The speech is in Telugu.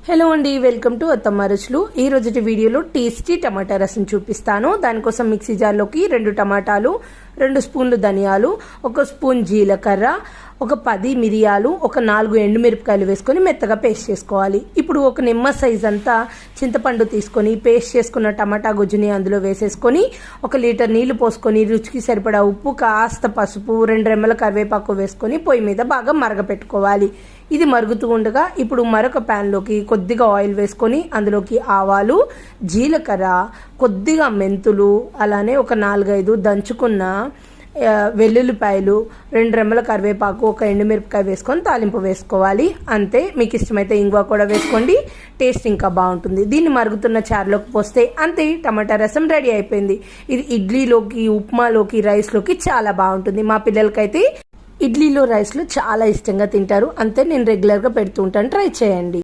హలో అండి, వెల్కమ్ టు అత్తమ్మ రుచులు. ఈ రోజుటి వీడియోలో టేస్టీ టమాటా రసం చూపిస్తాను. దానికోసం మిక్సీ జార్లోకి 2 టమాటాలు, 2 స్పూన్లు ధనియాలు, 1 స్పూన్ జీలకర్ర, ఒక 10 మిరియాలు, ఒక 4 ఎండుమిరపకాయలు వేసుకొని మెత్తగా పేస్ట్ చేసుకోవాలి. ఇప్పుడు ఒక నిమ్మ సైజ్ అంతా చింతపండు తీసుకొని పేస్ట్ చేసుకున్న టమాటా గుజ్జుని అందులో వేసేసుకొని 1 లీటర్ నీళ్లు పోసుకొని రుచికి సరిపడా ఉప్పు, కాస్త పసుపు, 2 రెమ్మల కరివేపాకు వేసుకొని పొయ్యి మీద బాగా మరగపెట్టుకోవాలి. ఇది మరుగుతూ ఉండగా ఇప్పుడు మరొక ప్యాన్లోకి కొద్దిగా ఆయిల్ వేసుకొని అందులోకి ఆవాలు, జీలకర్ర, కొద్దిగా మెంతులు, అలానే ఒక 4-5 దంచుకున్న వెల్లుల్లిపాయలు, 2 రెమ్మల కరివేపాకు, 1 ఎండుమిరపకాయ వేసుకొని తాలింపు వేసుకోవాలి. అంతే. మీకు ఇష్టమైతే ఇంగువ కూడా వేసుకోండి, టేస్ట్ ఇంకా బాగుంటుంది. దీన్ని మరుగుతున్న చారులోకి పోస్తే అంతే, టమాటా రసం రెడీ అయిపోయింది. ఇది ఇడ్లీలోకి, ఉప్మాలోకి, రైస్లోకి చాలా బాగుంటుంది. మా పిల్లలకైతే ఇడ్లీలో, రైస్లో చాలా ఇష్టంగా తింటారు. అంతే, నేను రెగ్యులర్గా పెడుతూ ఉంటాను. ట్రై చేయండి.